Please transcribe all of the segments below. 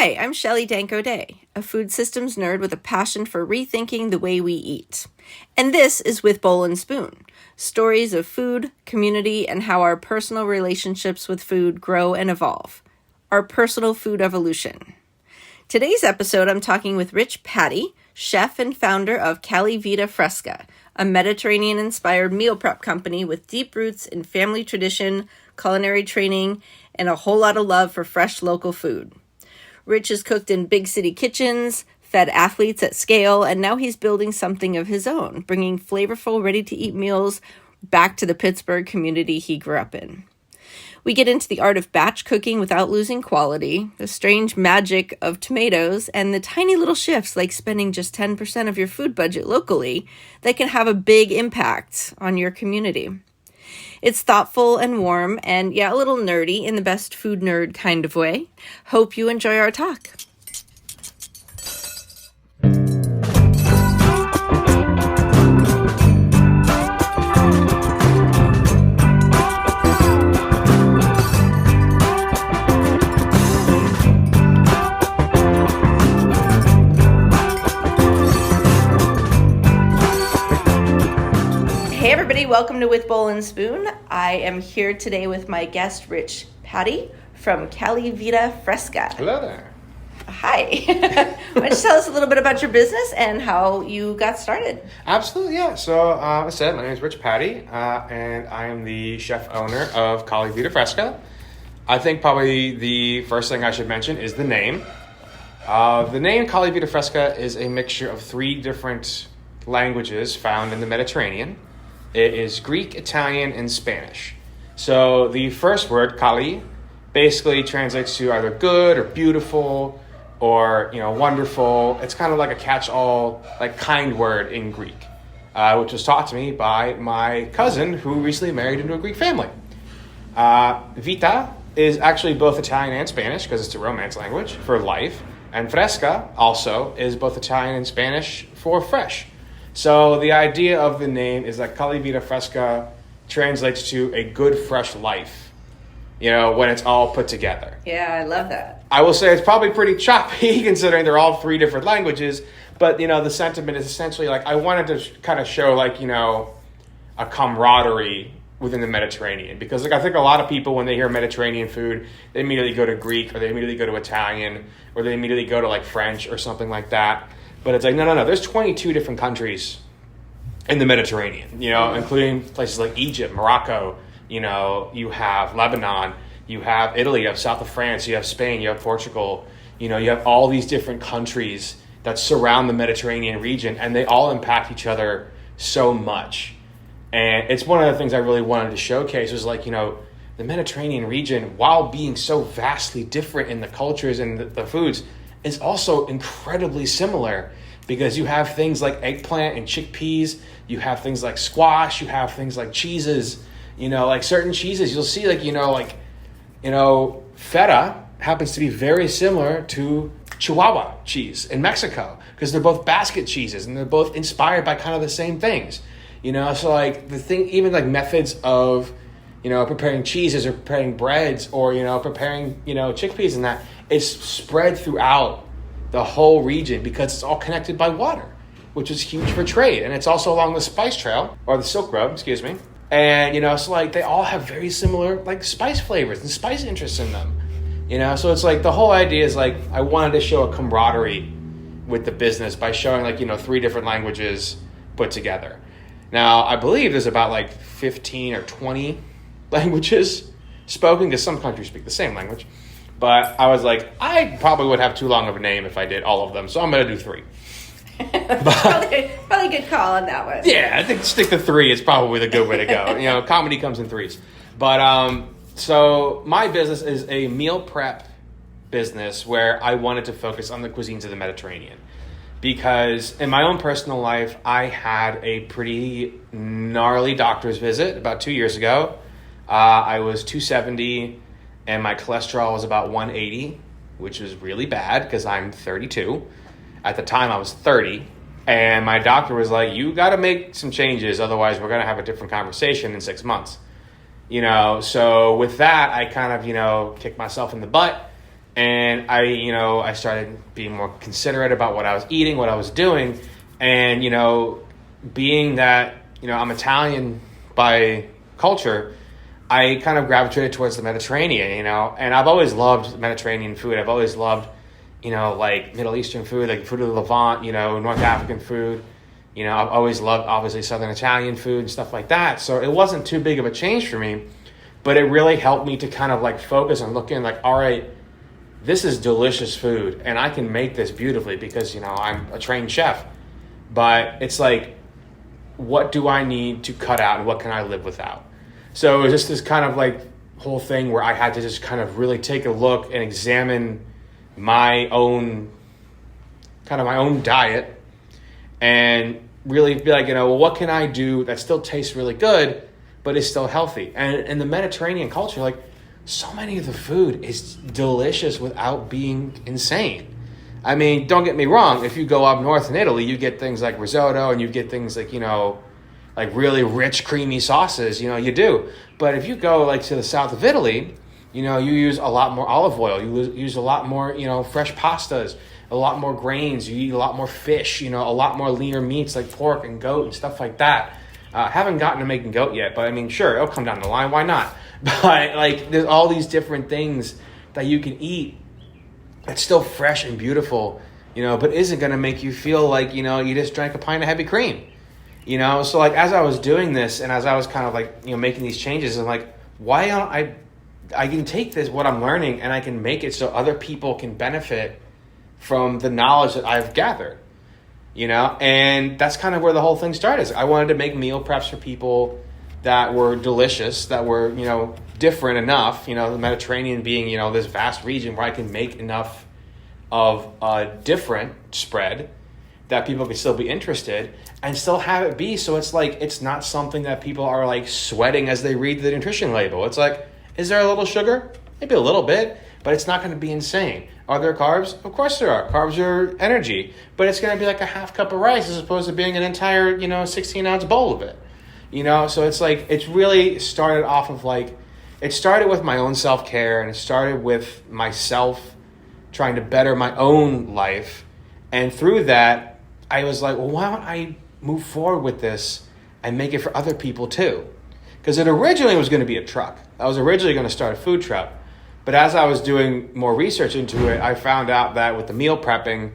Hi, I'm Shelley Danko-Day, a food systems nerd with a passion for rethinking the way we eat. And this is With Bowl and Spoon, stories of food, community, and how our personal relationships with food grow and evolve. Our personal food evolution. Today's episode, I'm talking with Rich Patti, chef and founder of Kali Vita Fresca, a Mediterranean-inspired meal prep company with deep roots in family tradition, culinary training, and a whole lot of love for fresh local food. Rich has cooked in big city kitchens, fed athletes at scale, and now he's building something of his own, bringing flavorful, ready-to-eat meals back to the Pittsburgh community he grew up in. We get into the art of batch cooking without losing quality, the strange magic of tomatoes, and the tiny little shifts like spending just 10% of your food budget locally that can have a big impact on your community. It's thoughtful and warm and, a little nerdy in the best food nerd kind of way. Hope you enjoy our talk. Hey everybody, welcome to With Bowl and Spoon. I am here today with my guest, Rich Patti from Kali Vita Fresca. Hello there. Hi. Why don't you tell us a little bit about your business and how you got started? Absolutely, yeah. So, I said, my name is Rich Patti, and I am the chef owner of Kali Vita Fresca. I think probably the first thing I should mention is the name. The name Kali Vita Fresca is a mixture of three different languages found in the Mediterranean. It is Greek, Italian, and Spanish. So the first word, Kali, basically translates to either good or beautiful or, wonderful. It's kind of like a catch-all, kind word in Greek, which was taught to me by my cousin who recently married into a Greek family. Vita is actually both Italian and Spanish because it's a Romance language for life. And Fresca also is both Italian and Spanish for fresh. So the idea of the name is that Kali Vita Fresca translates to a good, fresh life, when it's all put together. Yeah, I love that. I will say it's probably pretty choppy considering they're all three different languages, but, the sentiment is essentially I wanted to kind of show a camaraderie within the Mediterranean because I think a lot of people when they hear Mediterranean food, they immediately go to Greek or they immediately go to Italian or they immediately go to French or something like that. But it's no. There's 22 different countries in the Mediterranean, including places like Egypt, Morocco, you have Lebanon, you have Italy, you have south of France, you have Spain, you have Portugal, you have all these different countries that surround the Mediterranean region, and they all impact each other so much. And it's one of the things I really wanted to showcase was the Mediterranean region, while being so vastly different in the cultures and the foods, is also incredibly similar because you have things like eggplant and chickpeas, you have things like squash, you have things like cheeses, certain cheeses you'll see feta happens to be very similar to Chihuahua cheese in Mexico because they're both basket cheeses and they're both inspired by kind of the same things, so the thing, even methods of preparing cheeses or preparing breads or preparing chickpeas and that, it's spread throughout the whole region because it's all connected by water, which is huge for trade. And it's also along the spice trail, or the Silk Road, excuse me. And, they all have very similar, spice flavors and spice interests in them. So it's the whole idea is I wanted to show a camaraderie with the business by showing three different languages put together. Now, I believe there's about 15 or 20 languages spoken because some countries speak the same language. But I was I probably would have too long of a name if I did all of them, so I'm going to do 3. Probably a good call on that one. Yeah, I think stick to 3 is probably the good way to go. Comedy comes in 3s. But so my business is a meal prep business where I wanted to focus on the cuisines of the Mediterranean. Because in my own personal life, I had a pretty gnarly doctor's visit about 2 years ago. I was 270 and my cholesterol was about 180, which was really bad because I'm 32. At the time, I was 30. And my doctor was like, you got to make some changes. Otherwise, we're going to have a different conversation in 6 months. So with that, I kind of, kicked myself in the butt And I started being more considerate about what I was eating, what I was doing. And, being that, I'm Italian by culture, I kind of gravitated towards the Mediterranean, and I've always loved Mediterranean food. I've always loved, like Middle Eastern food, like food of the Levant, North African food. I've always loved, obviously, Southern Italian food and stuff like that. So it wasn't too big of a change for me, but it really helped me to kind of like focus on looking like, all right, this is delicious food and I can make this beautifully because, I'm a trained chef. But it's like, what do I need to cut out and what can I live without? So it was just this kind of like whole thing where I had to just kind of really take a look and examine my own diet and really be like, well, what can I do that still tastes really good, but is still healthy? And in the Mediterranean culture, like so many of the food is delicious without being insane. I mean, don't get me wrong. If you go up north in Italy, you get things like risotto and you get things like, like really rich, creamy sauces, you do. But if you go like to the south of Italy, you use a lot more olive oil. You use a lot more, fresh pastas, a lot more grains. You eat a lot more fish, a lot more leaner meats like pork and goat and stuff like that. Haven't gotten to making goat yet, but I mean, sure, it'll come down the line. Why not? But like, there's all these different things that you can eat that's still fresh and beautiful, but isn't going to make you feel like, you just drank a pint of heavy cream. So like as I was doing this and as I was kind of like, making these changes, I'm like, why don't I can take this, what I'm learning, and I can make it so other people can benefit from the knowledge that I've gathered, and that's kind of where the whole thing started. I wanted to make meal preps for people that were delicious, that were, different enough, the Mediterranean being, this vast region where I can make enough of a different spread that people can still be interested and still have it be. So it's like, it's not something that people are like sweating as they read the nutrition label. It's like, is there a little sugar? Maybe a little bit, but it's not going to be insane. Are there carbs? Of course there are. Carbs are energy, but it's going to be like a half cup of rice as opposed to being an entire, 16-ounce bowl of it. So it's like, it's really started off of like, it started with my own self-care and it started with myself trying to better my own life. And through that, I was like, well, why don't I move forward with this and make it for other people too? Because it originally was going to be a truck. I was originally going to start a food truck. But as I was doing more research into it, I found out that with the meal prepping,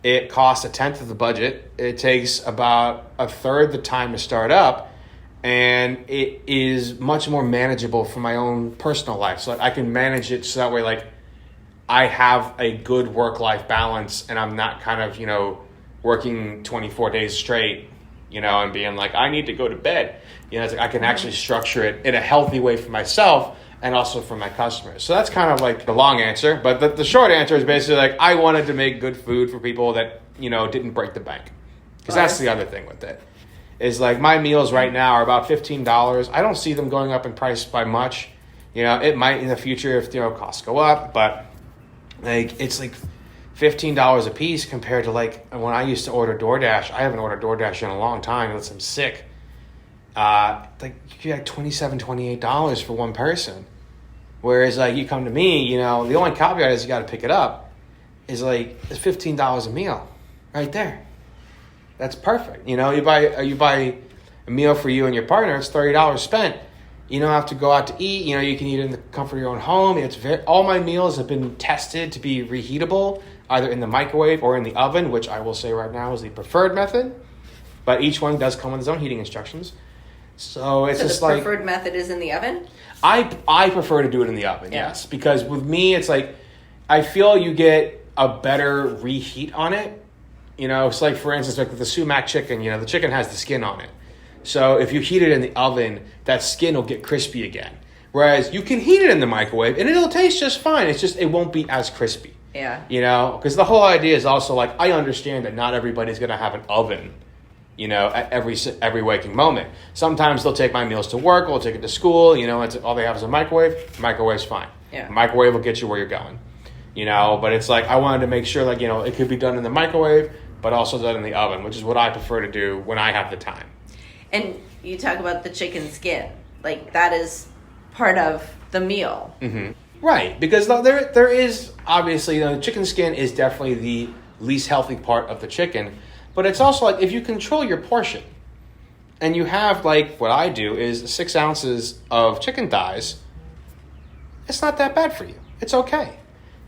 it costs a tenth of the budget. It takes about a third the time to start up. And it is much more manageable for my own personal life. So I can manage it so that way, like, I have a good work-life balance and I'm not kind of, working 24 days straight, and being like, I need to go to bed. It's like I can actually structure it in a healthy way for myself and also for my customers. So that's kind of like the long answer. But the short answer is basically like, I wanted to make good food for people that, didn't break the bank. Because that's the other thing with it. Is like my meals right now are about $15. I don't see them going up in price by much. It might in the future if, costs go up. But like, it's like $15 a piece compared to like when I used to order DoorDash. I haven't ordered DoorDash in a long time unless I'm sick. Like you get $27, $28 for one person. Whereas like you come to me, the only caveat is you got to pick it up. Is like it's $15 a meal, right there. That's perfect. You buy a meal for you and your partner. It's $30 spent. You don't have to go out to eat. You can eat it in the comfort of your own home. All my meals have been tested to be reheatable, either in the microwave or in the oven, which I will say right now is the preferred method. But each one does come with its own heating instructions. So it's just like... the preferred method is in the oven? I prefer to do it in the oven, yes. Because with me, it's like, I feel you get a better reheat on it. It's like, for instance, like with the sumac chicken, the chicken has the skin on it. So if you heat it in the oven, that skin will get crispy again. Whereas you can heat it in the microwave and it'll taste just fine. It's just, it won't be as crispy. Yeah. Because the whole idea is also like, I understand that not everybody's going to have an oven, at every waking moment. Sometimes they'll take my meals to work, we'll take it to school, it's all they have is a microwave. The microwave's fine. Yeah. The microwave will get you where you're going. But it's like, I wanted to make sure like, it could be done in the microwave, but also done in the oven, which is what I prefer to do when I have the time. And you talk about the chicken skin. Like, that is part of the meal. Mm-hmm. Right, because there is obviously, chicken skin is definitely the least healthy part of the chicken, but it's also like if you control your portion, and you have like what I do is 6 ounces of chicken thighs, it's not that bad for you. It's okay,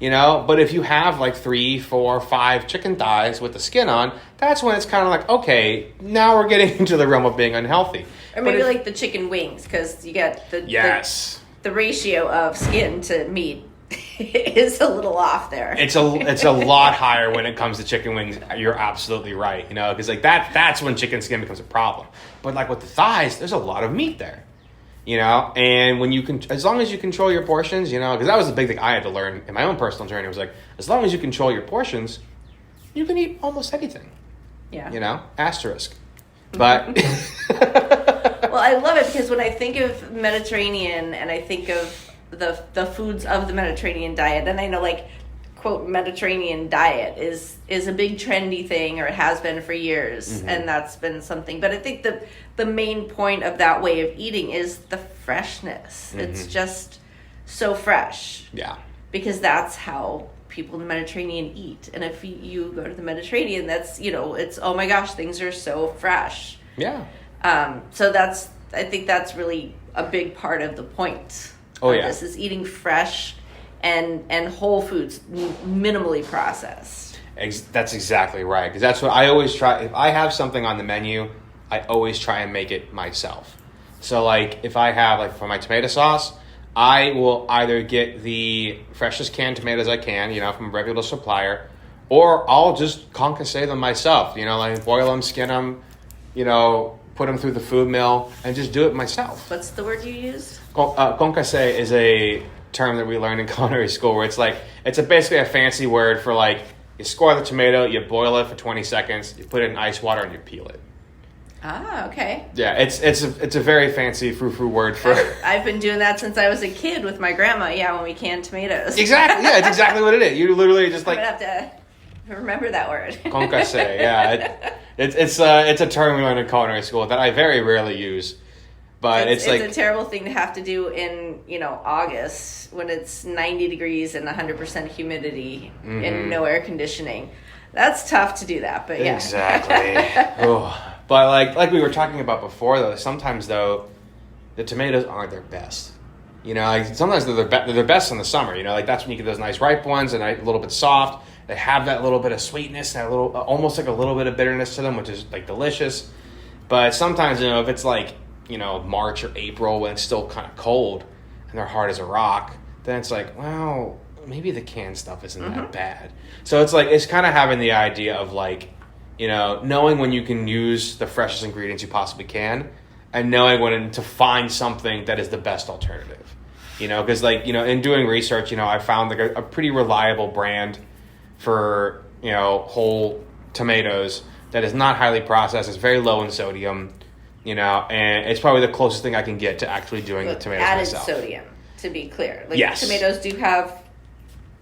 But if you have like 3, 4, 5 chicken thighs with the skin on, that's when it's kind of like, okay, now we're getting into the realm of being unhealthy. Or maybe like the chicken wings, because you get the ratio of skin to meat is a little off there. It's a lot higher when it comes to chicken wings. You're absolutely right, because like that's when chicken skin becomes a problem. But like with the thighs, there's a lot of meat there, and when you can, as long as you control your portions, because that was the big thing I had to learn in my own personal journey. It was like, as long as you control your portions, you can eat almost anything. Yeah. Asterisk. But well, I love it because when I think of Mediterranean and I think of the foods of the Mediterranean diet, and I know like quote Mediterranean diet is a big trendy thing, or it has been for years, and that's been something. But I think the main point of that way of eating is the freshness. It's just so fresh. Yeah. Because that's how people in the Mediterranean eat. And if you go to the Mediterranean, that's, it's, oh my gosh, things are so fresh. Yeah. So I think that's really a big part of the point. Oh, yeah. This is eating fresh and whole foods, minimally processed. That's exactly right. Because that's what I always try. If I have something on the menu, I always try and make it myself. So like if I have like for my tomato sauce, I will either get the freshest canned tomatoes I can, from a reputable supplier, or I'll just concasse them myself, like boil them, skin them, put them through the food mill and just do it myself. What's the word you used? Concasse is a term that we learned in culinary school where it's basically a fancy word for like you score the tomato, you boil it for 20 seconds, you put it in ice water and you peel it. Ah, okay. Yeah, it's a very fancy frou-frou word for... I've been doing that since I was a kid with my grandma, when we canned tomatoes. Exactly, yeah, it's exactly what it is. You literally just like... I'm going to have to remember that word. Concasse, yeah. It's a term we learned in culinary school that I very rarely use. But it's like... It's a terrible thing to have to do in, August when it's 90 degrees and 100% humidity and no air conditioning. That's tough to do that, but yeah. Exactly. But like we were talking about before, though, sometimes, though, the tomatoes aren't their best. Sometimes they're their best in the summer. That's when you get those nice ripe ones and a little bit soft. They have that little bit of sweetness and almost like a little bit of bitterness to them, which is like delicious. But sometimes, if it's like, March or April when it's still kind of cold and they're hard as a rock, then it's like, well, maybe the canned stuff isn't that bad. So it's kind of having the idea of like, knowing when you can use the freshest ingredients you possibly can, and knowing when to find something that is the best alternative. Because in doing research, I found like a pretty reliable brand for whole tomatoes that is not highly processed. It's very low in sodium, and it's probably the closest thing I can get to actually doing the tomatoes myself. Added sodium, to be clear. Like yes. Tomatoes do have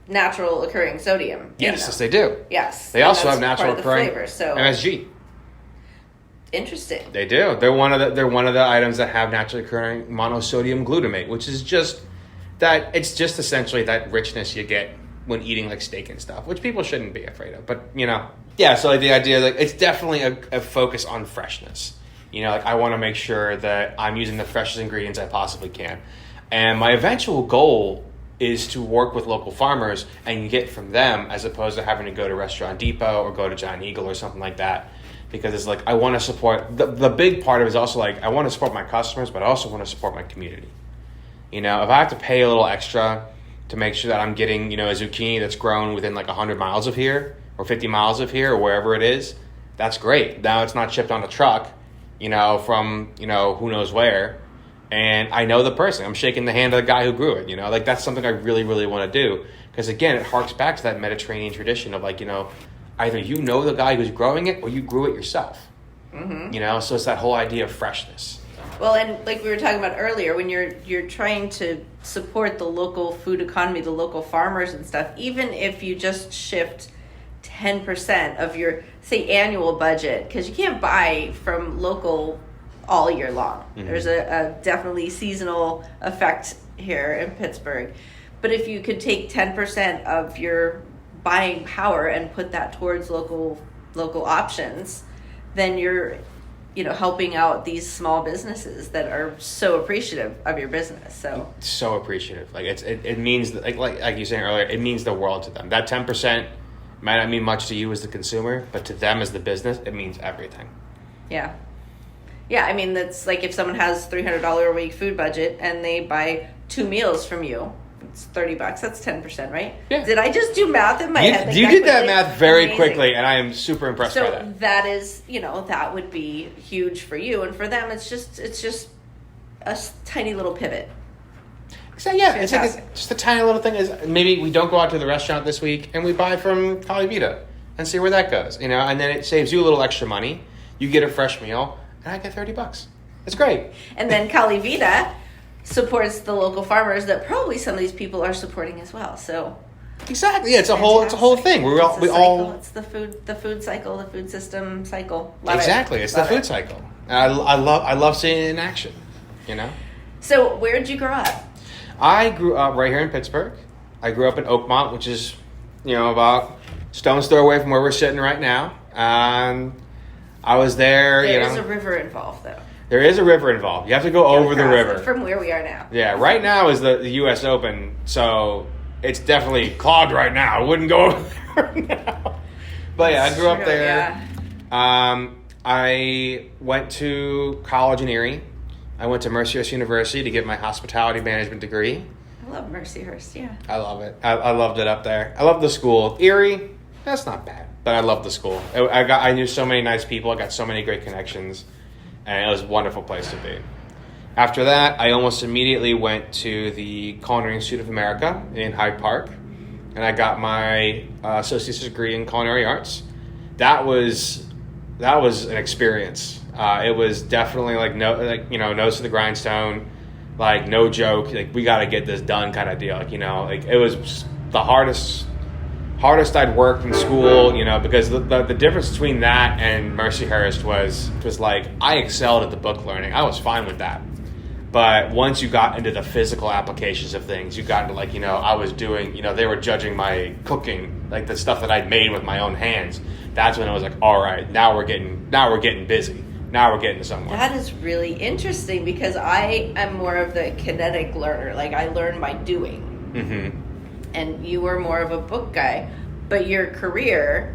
natural occurring sodium. Yes, they do. Yes. They also have natural occurring flavor, so MSG. Interesting. They do. They're one of the items that have naturally occurring monosodium glutamate, which is just that it's just essentially that richness you get when eating like steak and stuff, which people shouldn't be afraid of. But yeah. So like the idea, like it's definitely a focus on freshness. I want to make sure that I'm using the freshest ingredients I possibly can, and my eventual goal is to work with local farmers and get from them as opposed to having to go to Restaurant Depot or go to Giant Eagle or something like that. Because it's like I want to support the big part of it is also like I want to support my customers, but I also want to support my community. If I have to pay a little extra to make sure that I'm getting a zucchini that's grown within like 100 miles of here or 50 miles of here or wherever it is, that's great. Now it's not shipped on a truck, from who knows where, and I know the person. I'm shaking the hand of the guy who grew it. Like that's something I really, really want to do because again, it harks back to that Mediterranean tradition of like either the guy who's growing it or you grew it yourself. So it's that whole idea of freshness. Well, and like we were talking about earlier, when you're trying to support the local food economy, the local farmers and stuff, even if you just shift 10% of your, say, annual budget, because you can't buy from local all year long. There's a definitely seasonal effect here in Pittsburgh. But if you could take 10% of your buying power and put that towards local options, then you're, helping out these small businesses that are so appreciative of your business. So appreciative. Like it means that, like you were saying earlier, it means the world to them. That 10% might not mean much to you as the consumer, but to them as the business, it means everything. Yeah. Yeah, I mean, that's like if someone has $300 a week food budget and they buy 2 meals from you, it's $30. That's 10%, right? Yeah. Did I just do math in my head? You did that math very quickly, and I am super impressed by that. So that is, that would be huge for you, and for them, it's just a tiny little pivot. So yeah, it's like just a tiny little thing. Is maybe we don't go out to the restaurant this week, and we buy from Kali Vita and see where that goes, and then it saves you a little extra money. You get a fresh meal, and I get $30. It's great. And then Kali Vita supports the local farmers that probably some of these people are supporting as well. So exactly, yeah, it's a whole thing. It's the food cycle, the food system cycle. Exactly, it's the food cycle. And I love seeing it in action. So where did you grow up? I grew up right here in Pittsburgh. I grew up in Oakmont, which is about stone's throw away from where we're sitting right now. I was there. There's a river involved, though. There is a river involved. You have to go over the river. From where we are now. Yeah, right now is the U.S. Open, so it's definitely clogged right now. I wouldn't go over there now. But yeah, I grew up there. Yeah. I went to college in Erie. I went to Mercyhurst University to get my hospitality management degree. I love Mercyhurst, yeah. I love it. I loved it up there. I love the school. Erie, that's not bad, but I love the school. I knew so many nice people. I got so many great connections. And it was a wonderful place to be. After that, I almost immediately went to the Culinary Institute of America in Hyde Park, and I got my associate's degree in culinary arts. That was an experience. It was definitely nose to the grindstone, like no joke, like we got to get this done kind of deal. It was the hardest I'd worked in school, because the difference between that and Mercyhurst was like I excelled at the book learning. I was fine with that. But once you got into the physical applications of things, you got into I was doing, they were judging my cooking, like the stuff that I'd made with my own hands. That's when I was like, all right, now we're getting busy. Now we're getting somewhere. That is really interesting because I am more of the kinetic learner. Like I learn by doing. Mm-hmm. And you were more of a book guy, but your career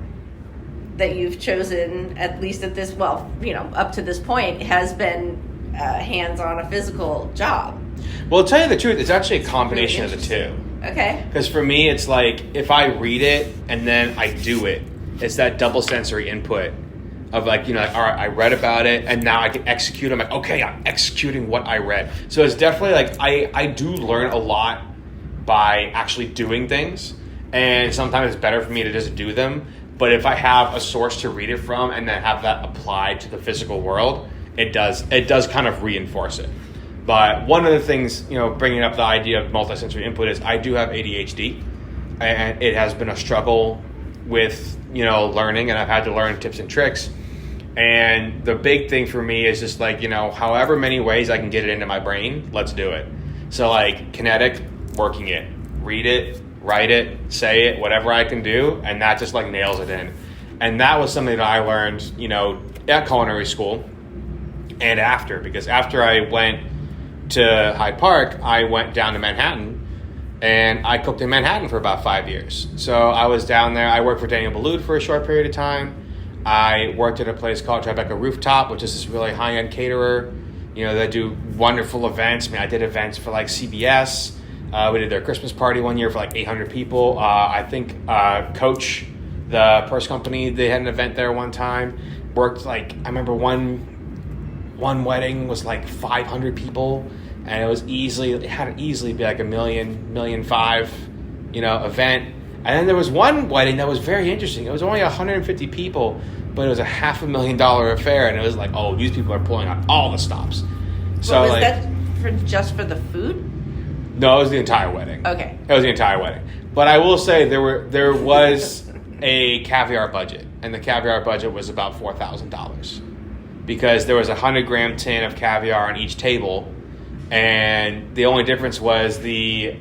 that you've chosen, at least at this, up to this point, has been hands-on a physical job. Well, to tell you the truth, it's actually a combination of the two. Okay. Because for me, it's like if I read it and then I do it, it's that double sensory input of all right, I read about it and now I can execute. I'm like, okay, I'm executing what I read. So it's definitely like I do learn a lot by actually doing things, and sometimes it's better for me to just do them. But if I have a source to read it from and then have that applied to the physical world, it does kind of reinforce it. But one of the things, bringing up the idea of multisensory input is I do have ADHD, and it has been a struggle with learning, and I've had to learn tips and tricks. And the big thing for me is just however many ways I can get it into my brain, let's do it. So like kinetic, working it, read it, write it, say it, whatever I can do, and that just nails it in. And that was something that I learned, at culinary school and after, because after I went to Hyde Park, I went down to Manhattan and I cooked in Manhattan for about 5 years. So I was down there. I worked for Daniel Boulud for a short period of time. I worked at a place called Tribeca Rooftop, which is this really high-end caterer. They do wonderful events. I did events for CBS. We did their Christmas party one year for 800 people. I think Coach, the purse company, they had an event there one time. Worked I remember one wedding was 500 people, and it had to easily be $1 million, $1.5 million, event. And then there was one wedding that was very interesting. It was only 150 people, but it was a $500,000 affair, and it was oh, these people are pulling out all the stops. So was that just for the food? No, it was the entire wedding. Okay. It was the entire wedding. But I will say there was a caviar budget, and the caviar budget was about $4,000 because there was a 100-gram tin of caviar on each table, and the only difference was the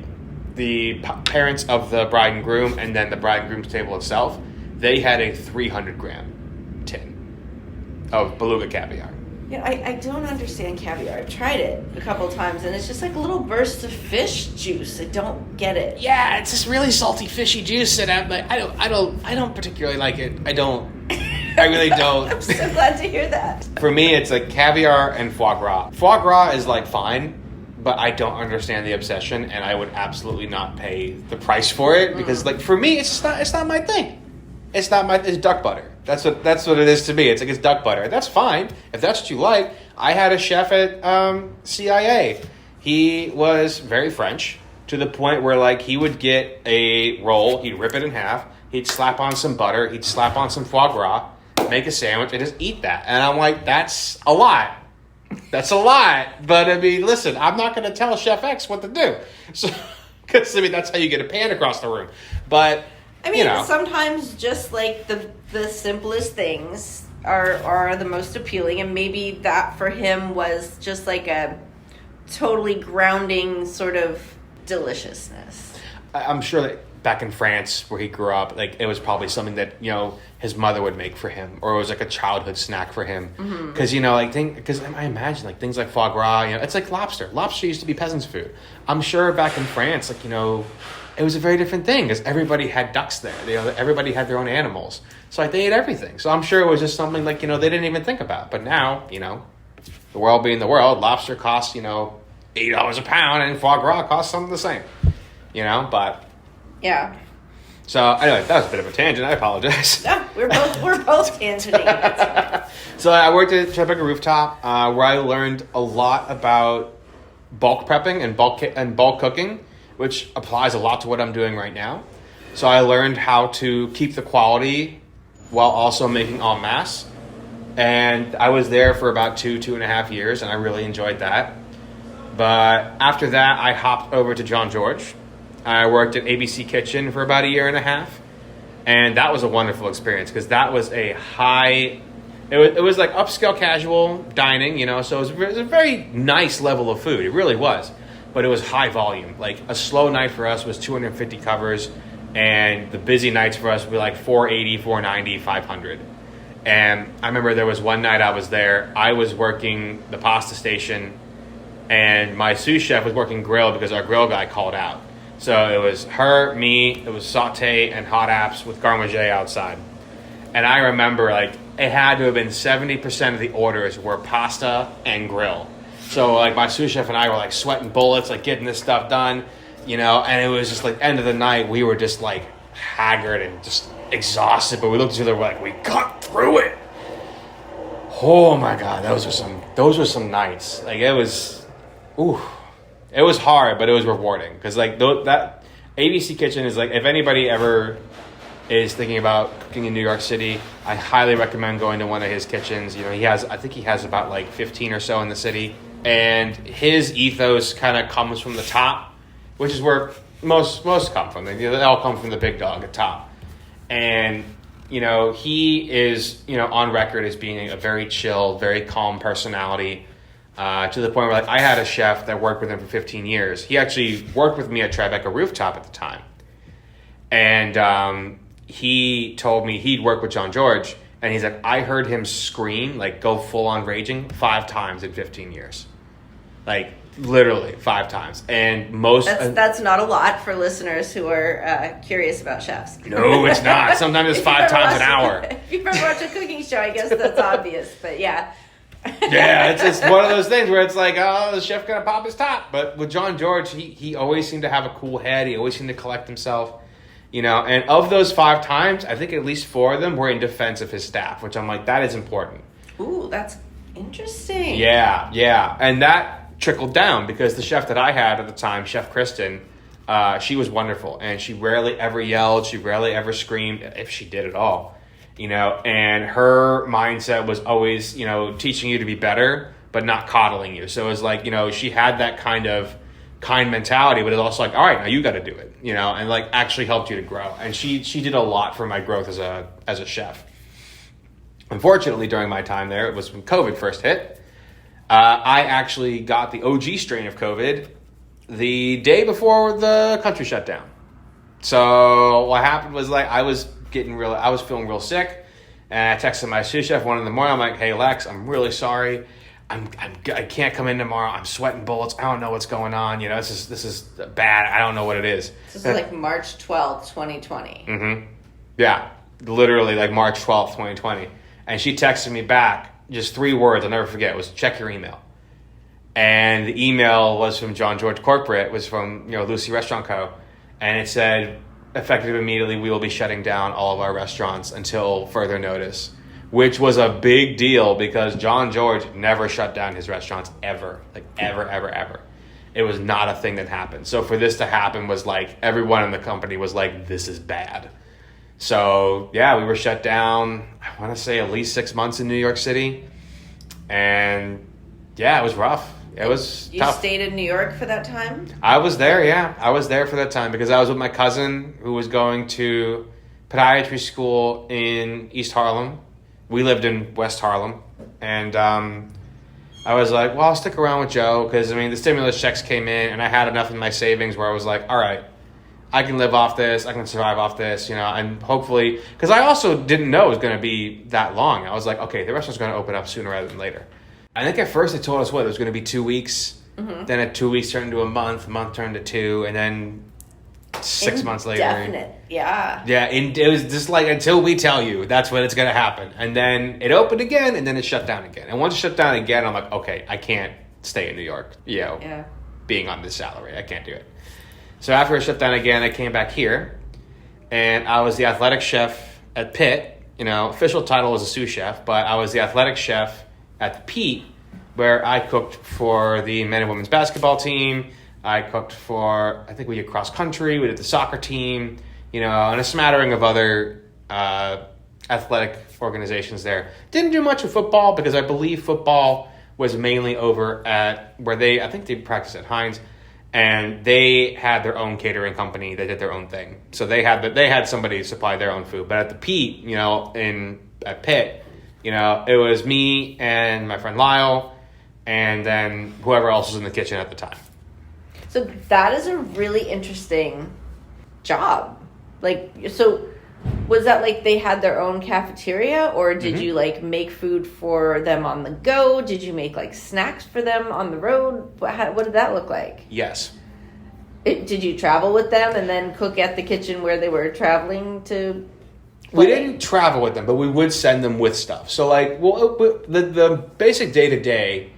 the parents of the bride and groom, and then the bride and groom's table itself, they had a 300-gram tin of beluga caviar. Yeah, I don't understand caviar. I've tried it a couple of times, and it's just like little bursts of fish juice. I don't get it. Yeah, it's this really salty, fishy juice, and I'm like, I don't particularly like it. I really don't. I'm so glad to hear that. For me, it's like caviar and foie gras. Foie gras is like fine, but I don't understand the obsession, and I would absolutely not pay the price for it because, like, for me, it's not my thing. It's duck butter. That's what it is to me. It's like it's duck butter. That's fine if that's what you like. I had a chef at CIA. He was very French to the point where like he would get a roll, he'd rip it in half, he'd slap on some butter, he'd slap on some foie gras, make a sandwich, and just eat that. And I'm like, that's a lot. That's a lot. But I mean, listen, I'm not going to tell Chef X what to do. So, because I mean, that's how you get a pan across the room. But I mean, sometimes just like the simplest things are the most appealing, and maybe that for him was just like a totally grounding sort of deliciousness. I'm sure that back in France where he grew up, like it was probably something that his mother would make for him, or it was like a childhood snack for him. Because because I imagine like things like foie gras, it's like lobster. Lobster used to be peasants' food. I'm sure back in France, like it was a very different thing because everybody had ducks there. Everybody had their own animals. So like they ate everything. So I'm sure it was just something like, they didn't even think about. But now, the world being the world, lobster costs, $8 a pound and foie gras costs something the same. But yeah. So anyway, that was a bit of a tangent. I apologize. No, we're both tangenting. So I worked at Tribeca Rooftop where I learned a lot about bulk prepping and bulk cooking, which applies a lot to what I'm doing right now. So I learned how to keep the quality while also making en masse. And I was there for about 2.5 years, and I really enjoyed that. But after that, I hopped over to John George. I worked at ABC Kitchen for about 1.5 years. And that was a wonderful experience because that was a high... It was like upscale casual dining, so it was a very nice level of food. It really was. But it was high volume. Like a slow night for us was 250 covers, and the busy nights for us were like 480, 490, 500. And I remember there was one night I was there. I was working the pasta station, and my sous chef was working grill because our grill guy called out. So it was her, me, it was sauté and hot apps with garmage outside. And I remember like it had to have been 70% of the orders were pasta and grill. So, like, my sous chef and I were, like, sweating bullets, like, getting this stuff done, and it was just, like, end of the night, we were just, like, haggard and just exhausted, but we looked at each other, we're like, we got through it. Oh, my God, those were some nights. Like, it was hard, but it was rewarding, because, like, that ABC Kitchen is, like, if anybody ever is thinking about cooking in New York City, I highly recommend going to one of his kitchens. I think he has about, like, 15 or so in the city. And his ethos kind of comes from the top, which is where most come from. They all come from the big dog at top. And, he is, on record as being a very chill, very calm personality to the point where, like, I had a chef that worked with him for 15 years. He actually worked with me at Tribeca Rooftop at the time. And he told me he'd worked with John George, and he's like, I heard him scream, like, go full-on raging 5 times in 15 years. Like, literally 5 times. And that's not a lot for listeners who are curious about chefs. No, it's not. Sometimes it's 5 times an hour. If you've ever watched a cooking show, I guess that's obvious. But yeah. Yeah, it's one of those things where it's like, oh, the chef gonna pop his top. But with John George, he always seemed to have a cool head. He always seemed to collect himself. And of those 5 times, I think at least 4 of them were in defense of his staff, which I'm like, that is important. Ooh, that's interesting. Yeah. And that trickled down because the chef that I had at the time, Chef Kristen, she was wonderful. And she rarely ever yelled. She rarely ever screamed, if she did at all. And her mindset was always, teaching you to be better, but not coddling you. So it was like, she had that kind of kind mentality, but it's also like, all right, now you got to do it, and like actually helped you to grow. And she did a lot for my growth as a chef. Unfortunately, during my time there, it was when COVID first hit. I actually got the OG strain of COVID the day before the country shut down. So what happened was like I was feeling real sick, and I texted my sous chef 1 in the morning. I'm like, hey Lex, I'm really sorry. I can't come in tomorrow. I'm sweating bullets. I don't know what's going on. This is bad. I don't know what it is. This is like March 12th, 2020. Mm-hmm. Yeah, literally like March 12th, 2020. And she texted me back just 3 words. I'll never forget. It was check your email. And the email was from John George Corporate. It was from Lucy Restaurant Co. And it said, effective immediately, we will be shutting down all of our restaurants until further notice. Which was a big deal because John George never shut down his restaurants ever. Like ever, ever, ever. It was not a thing that happened. So for this to happen was like everyone in the company was like, this is bad. So yeah, we were shut down, I want to say at least 6 months in New York City. And yeah, it was rough. It was tough. You stayed in New York for that time? I was there, yeah. I was there for that time because I was with my cousin who was going to podiatry school in East Harlem. We lived in West Harlem, and I was like, well, I'll stick around with Joe because, the stimulus checks came in, and I had enough in my savings where I was like, all right, I can live off this, I can survive off this, and hopefully, because I also didn't know it was going to be that long. I was like, okay, the restaurant's going to open up sooner rather than later. I think at first they told us, it was going to be 2 weeks, then at 2 weeks turned into a month turned to 2, and then 6 months later. Indefinite, yeah. Yeah, it was just like, until we tell you, that's when it's going to happen. And then it opened again, and then it shut down again. And once it shut down again, I'm like, okay, I can't stay in New York, being on this salary. I can't do it. So after it shut down again, I came back here, and I was the athletic chef at Pitt. Official title was a sous chef, but I was the athletic chef at the Pete, where I cooked for the men and women's basketball team. I cooked for, I think we did cross country, we did the soccer team, and a smattering of other athletic organizations there. Didn't do much of football because I believe football was mainly over at where I think they practiced at Heinz, and they had their own catering company. They did their own thing. So they had somebody supply their own food. But at the Pete, at Pitt, it was me and my friend Lyle, and then whoever else was in the kitchen at the time. So that is a really interesting job. So was that like they had their own cafeteria, or did you make food for them on the go? Did you make snacks for them on the road? What did that look like? Yes. Did you travel with them and then cook at the kitchen where they were traveling to? We didn't travel with them, but we would send them with stuff. So the basic day-to-day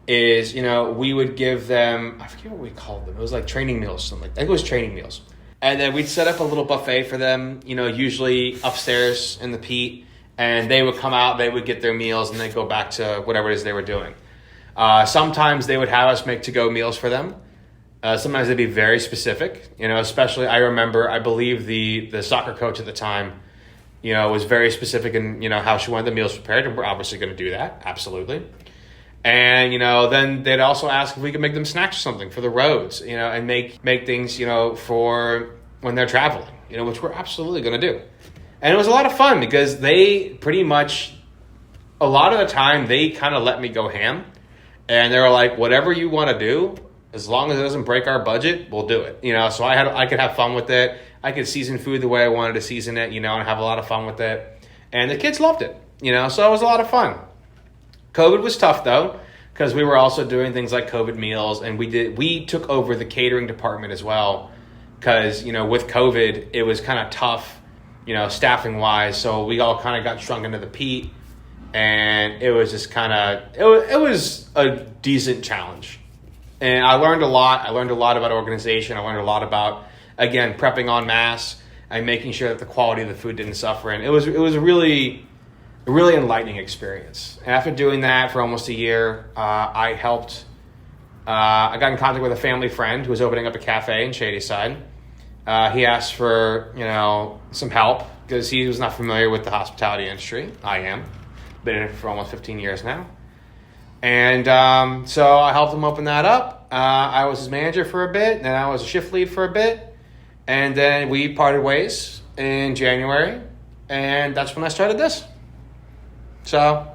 is, we would give them, I forget what we called them. It was like training meals, something like that. I think it was training meals. And then we'd set up a little buffet for them, usually upstairs in the Pete. And they would come out, they would get their meals, and they'd go back to whatever it is they were doing. Sometimes they would have us make to-go meals for them. Sometimes they'd be very specific, especially I remember, I believe the soccer coach at the time, was very specific in, how she wanted the meals prepared. And we're obviously going to do that. Absolutely. And, then they'd also ask if we could make them snacks or something for the roads, and make things, for when they're traveling, which we're absolutely going to do. And it was a lot of fun because they pretty much, a lot of the time, they kind of let me go ham. And they were like, whatever you want to do, as long as it doesn't break our budget, we'll do it. So I could have fun with it. I could season food the way I wanted to season it, and have a lot of fun with it. And the kids loved it, so it was a lot of fun. COVID was tough though, because we were also doing things like COVID meals, and we took over the catering department as well, because with COVID it was kind of tough, staffing wise. So we all kind of got shrunk into the Pete, and it was just kind of it was a decent challenge, and I learned a lot. I learned a lot about organization. I learned a lot about, again, prepping en masse and making sure that the quality of the food didn't suffer. And it was a really enlightening experience. And after doing that for almost a year, I got in contact with a family friend who was opening up a cafe in Shadyside. He asked for, some help because he was not familiar with the hospitality industry. I am. Been in it for almost 15 years now. And so I helped him open that up. I was his manager for a bit, then I was a shift lead for a bit. And then we parted ways in January, and that's when I started this. So,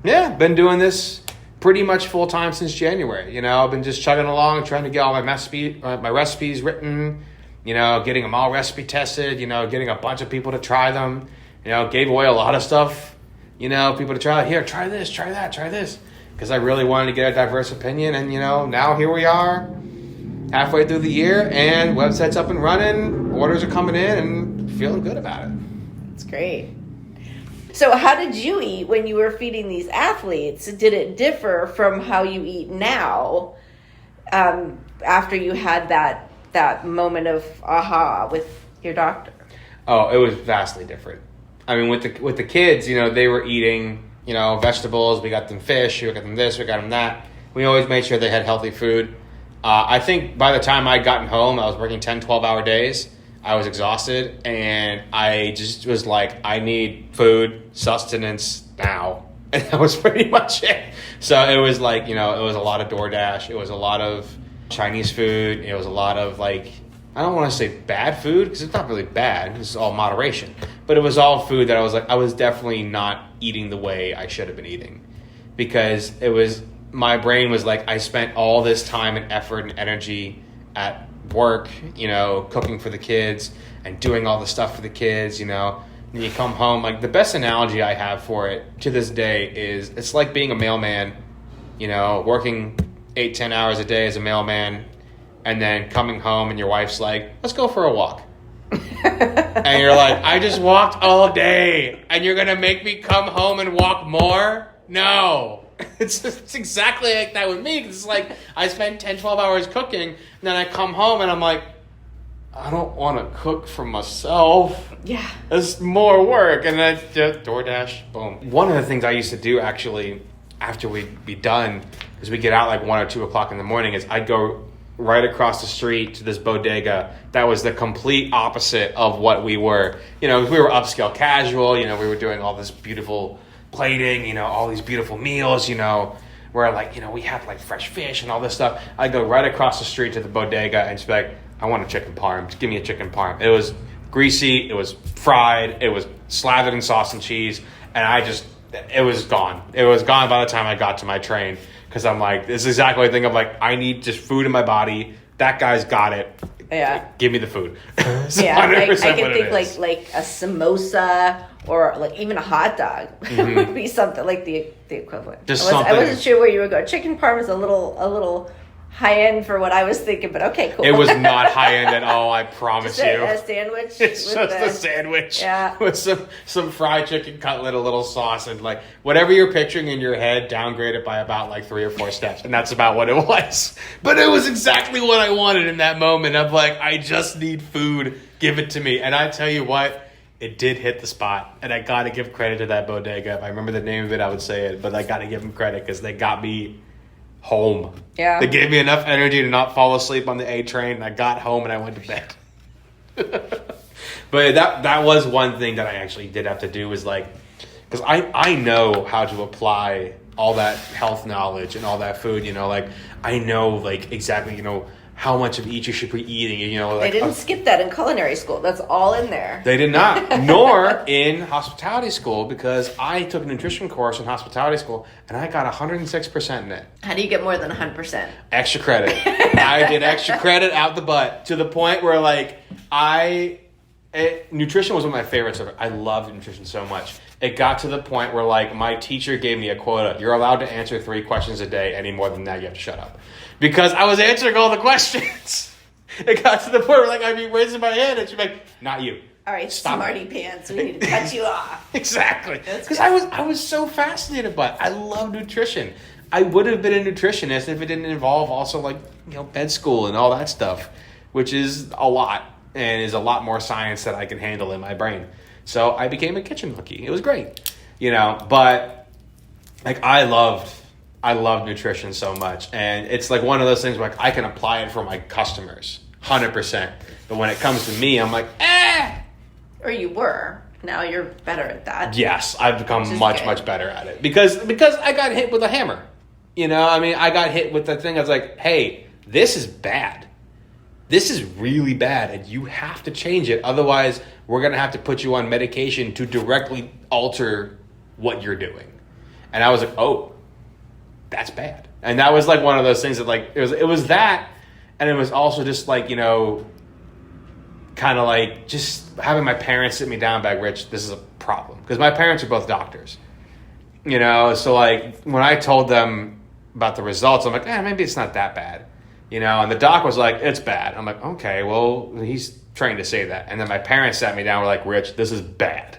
yeah, been doing this pretty much full time since January. You know, I've been just chugging along, trying to get all my recipes written, you know, getting them all recipe tested, you know, getting a bunch of people to try them, you know, gave away a lot of stuff, you know, people to try. Here, try this, try that, try this. Because I really wanted to get a diverse opinion. And, you know, now here we are halfway through the year and website's up and running. Orders are coming in and feeling good about it. That's great. So how did you eat when you were feeding these athletes? Did it differ from how you eat now after you had that moment of aha with your doctor? Oh, it was vastly different. I mean, with the kids, you know, they were eating, you know, vegetables. We got them fish. We got them this. We got them that. We always made sure they had healthy food. I think by the time I'd gotten home, I was working 10, 12-hour days. I was exhausted, and I just was like, I need food, sustenance now. And that was pretty much it. So it was like, you know, it was a lot of DoorDash. It was a lot of Chinese food. It was a lot of, like, I don't want to say bad food, because it's not really bad. It's all moderation. But it was all food that I was like, I was definitely not eating the way I should have been eating. Because it was, my brain was like, I spent all this time and effort and energy at work, you know, cooking for the kids and doing all the stuff for the kids, you know. And you come home, like, the best analogy I have for it to this day is, it's like being a mailman, you know, working 8-10 hours a day as a mailman, and then coming home and your wife's like, let's go for a walk. And you're like, I just walked all day and you're gonna make me come home and walk more? No. It's exactly like that with me. It's like I spend 10, 12 hours cooking, and then I come home and I'm like, I don't want to cook for myself. Yeah. It's more work. And then just DoorDash, boom. One of the things I used to do, actually, after we'd be done, is we get out like 1 or 2 o'clock in the morning, is I'd go right across the street to this bodega that was the complete opposite of what we were. You know, we were upscale casual, you know, we were doing all this beautiful plating, you know, all these beautiful meals, you know, where like, you know, we had like fresh fish and all this stuff. I'd go right across the street to the bodega and just be like, I want a chicken parm. Just give me a chicken parm. It was greasy, it was fried, it was slathered in sauce and cheese, and it was gone. It was gone by the time I got to my train, because I'm like, this is exactly the thing of like, I need just food in my body. That guy's got it. Yeah. Give me the food. Yeah, I can think like a samosa or like even a hot dog would be something like the equivalent. I wasn't sure where you would go. Chicken parm is a little high end for what I was thinking, but okay, cool. It was not high end at all, I promise you. A sandwich. It's just a sandwich. Yeah. With some fried chicken cutlet, a little sauce, and like whatever you're picturing in your head, downgrade it by about like 3 or 4 steps. And that's about what it was. But it was exactly what I wanted in that moment of like, I just need food. Give it to me. And I tell you what, it did hit the spot. And I got to give credit to that bodega. If I remember the name of it, I would say it. But I got to give them credit because they got me home. Yeah. They gave me enough energy to not fall asleep on the A train, and I got home and I went to bed. But that was one thing that I actually did have to do, was like, because I know how to apply all that health knowledge and all that food, you know, like I know like exactly, you know, how much of each you should be eating, you know. Like, they didn't skip that in culinary school. That's all in there. They did not, nor in hospitality school, because I took a nutrition course in hospitality school, and I got 106% in it. How do you get more than 100%? Extra credit. I did extra credit out the butt, to the point where, like, nutrition was one of my favorites. I loved nutrition so much. It got to the point where, like, my teacher gave me a quota. You're allowed to answer 3 questions a day. Any more than that, you have to shut up. Because I was answering all the questions. It got to the point where, like, I'd be raising my hand, and she'd be like, not you. All right, stop smarty pants. We need to cut you off. Exactly. Because I was so fascinated by it. I love nutrition. I would have been a nutritionist if it didn't involve also, like, you know, med school and all that stuff, which is a lot, and is a lot more science that I can handle in my brain. So I became a kitchen rookie. It was great, you know, but like I loved nutrition so much, and it's like one of those things where like, I can apply it for my customers 100%, but when it comes to me, I'm like, or you were. Now you're better at that. Yes, I've become much better at it because I got hit with a hammer. You know, I mean, I got hit with the thing. I was like, hey, this is bad. This is really bad, and you have to change it. Otherwise, we're going to have to put you on medication to directly alter what you're doing. And I was like, oh, that's bad. And that was like one of those things that like, it was that. And it was also just like, you know, kind of like just having my parents sit me down and be like, Rich, this is a problem. Because my parents are both doctors, you know? So like when I told them about the results, I'm like, maybe it's not that bad, you know? And the doc was like, it's bad. I'm like, okay, well, he's trying to say that. And then my parents sat me down and were like, Rich, this is bad.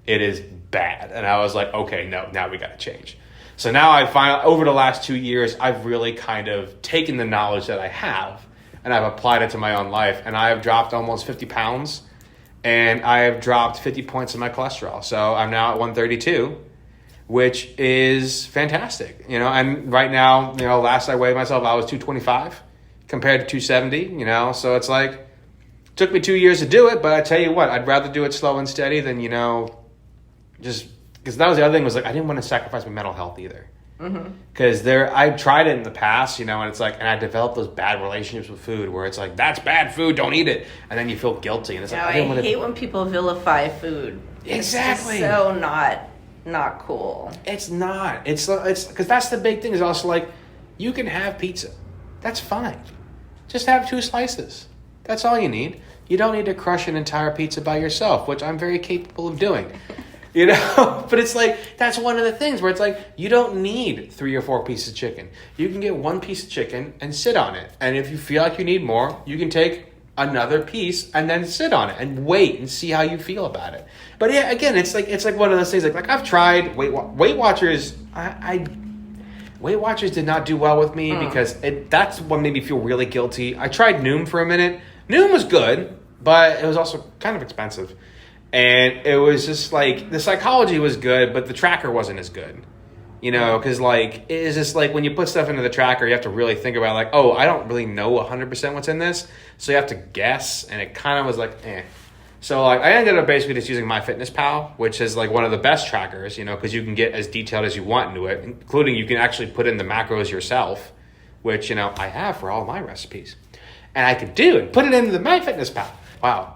It is bad. And I was like, okay, no, now we got to change. So now I find over the last 2 years, I've really kind of taken the knowledge that I have and I've applied it to my own life. And I have dropped almost 50 pounds and I have dropped 50 points in my cholesterol. So I'm now at 132, which is fantastic, you know. And right now, you know, last I weighed myself, I was 225 compared to 270, you know. So it's like, it took me 2 years to do it, but I tell you what, I'd rather do it slow and steady than, you know, just because that was the other thing was like I didn't want to sacrifice my mental health either. Because I tried it in the past, you know, and it's like, and I developed those bad relationships with food where it's like, that's bad food, don't eat it, and then you feel guilty, and it's like I hate when people vilify food. Exactly. It's just so not cool. It's not. It's because that's the big thing is also like, you can have pizza, that's fine. Just have 2 slices. That's all you need. You don't need to crush an entire pizza by yourself, which I'm very capable of doing. You know, but it's like, that's one of the things where it's like, you don't need 3 or 4 pieces of chicken. You can get 1 piece of chicken and sit on it. And if you feel like you need more, you can take another piece and then sit on it and wait and see how you feel about it. But yeah, again, it's like one of those things like I've tried Weight Watchers. Weight Watchers did not do well with me because that's what made me feel really guilty. I tried Noom for a minute. Noom was good, but it was also kind of expensive. And it was just like, the psychology was good, but the tracker wasn't as good, you know, because like, it's just like when you put stuff into the tracker, you have to really think about like, oh, I don't really know 100% what's in this. So you have to guess. And it kind of was like, eh. So like, I ended up basically just using MyFitnessPal, which is like one of the best trackers, you know, because you can get as detailed as you want into it, including you can actually put in the macros yourself, which, you know, I have for all my recipes. And I could do it, put it into the MyFitnessPal. Wow.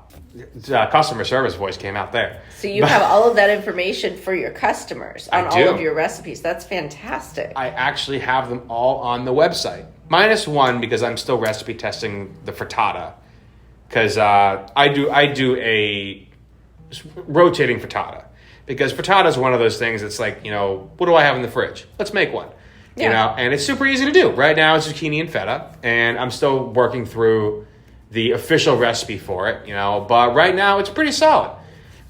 Customer service voice came out there. So you have all of that information for your customers on all of your recipes. That's fantastic. I actually have them all on the website. Minus one because I'm still recipe testing the frittata. Because I do a rotating frittata. Because frittata is one of those things that's like, you know, what do I have in the fridge? Let's make one. Yeah. You know, and it's super easy to do. Right now it's zucchini and feta. And I'm still working through the official recipe for it, you know, but right now it's pretty solid.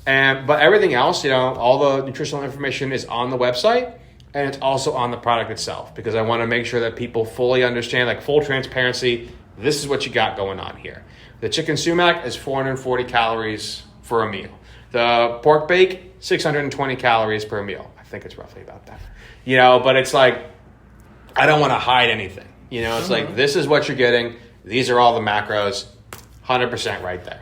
But everything else, you know, all the nutritional information is on the website and it's also on the product itself because I want to make sure that people fully understand, like full transparency, this is what you got going on here. The chicken sumac is 440 calories for a meal. The pork bake, 620 calories per meal. I think it's roughly about that. You know, but it's like, I don't want to hide anything. You know, it's like, this is what you're getting. These are all the macros, 100% right there.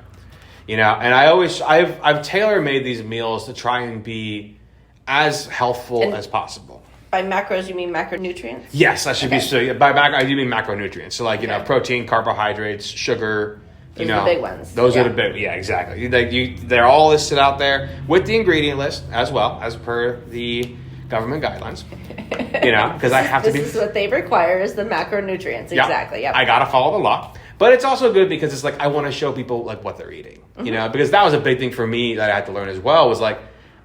You know, and I've tailor-made these meals to try and be as healthful as possible. By macros, you mean macronutrients? Yes, I should be. So by macro, I do mean macronutrients. So like, you know, protein, carbohydrates, sugar. Those are the big ones. Those are the big, yeah, exactly. They're all listed out there with the ingredient list as well, as per the government guidelines. You know, because I have to be. This is what they require is the macronutrients. Exactly. Yeah. I gotta follow the law, but it's also good because it's like I want to show people like what they're eating. You know, because that was a big thing for me that I had to learn as well. Was like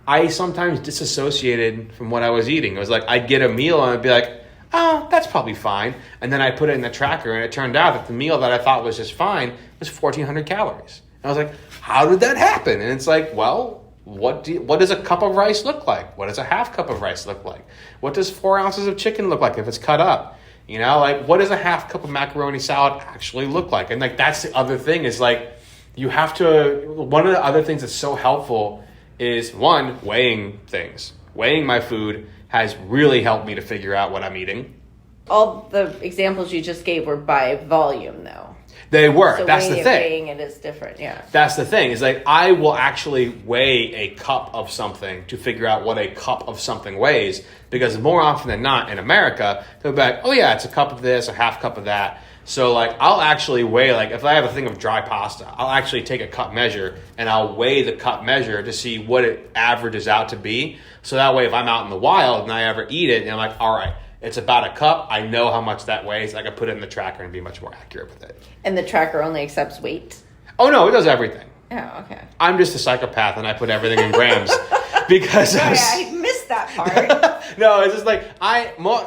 I sometimes disassociated from what I was eating. It was like I'd get a meal and I'd be like, oh, that's probably fine, and then I put it in the tracker and it turned out that the meal that I thought was just fine was 1,400 calories. And I was like, how did that happen? And it's like, well. What does a cup of rice look like? What does a half cup of rice look like? What does 4 ounces of chicken look like if it's cut up? You know, like what does a half cup of macaroni salad actually look like? And like that's the other thing is like you have to. One of the other things that's so helpful is one weighing things. Weighing my food has really helped me to figure out what I'm eating. All the examples you just gave were by volume, though. They were. So that's the thing. Weighing it is different, yeah. That's the thing. Is like I will actually weigh a cup of something to figure out what a cup of something weighs. Because more often than not in America, they'll be like, oh yeah, it's a cup of this, a half cup of that. So like I'll actually weigh, like if I have a thing of dry pasta, I'll actually take a cup measure and I'll weigh the cup measure to see what it averages out to be. So that way if I'm out in the wild and I ever eat it, and I'm like, all right, it's about a cup. I know how much that weighs. I can put it in the tracker and be much more accurate with it. And the tracker only accepts weight? Oh, no, it does everything. Oh, okay. I'm just a psychopath, and I put everything in grams because I missed that part. No, it's just like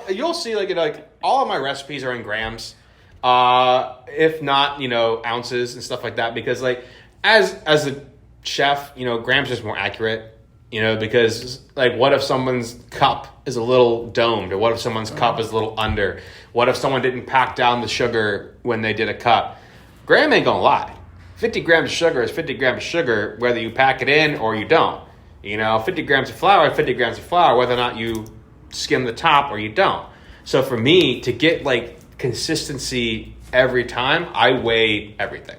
you'll see like all of my recipes are in grams, if not ounces and stuff like that. Because like as a chef, grams is more accurate. Because like what if someone's cup is a little domed, or what if someone's cup is a little under? What if someone didn't pack down the sugar when they did a cup? Gram ain't gonna lie. 50 grams of sugar is 50 grams of sugar, whether you pack it in or you don't. 50 grams of flour, 50 grams of flour, whether or not you skim the top or you don't. So for me, to get like consistency every time, I weigh everything.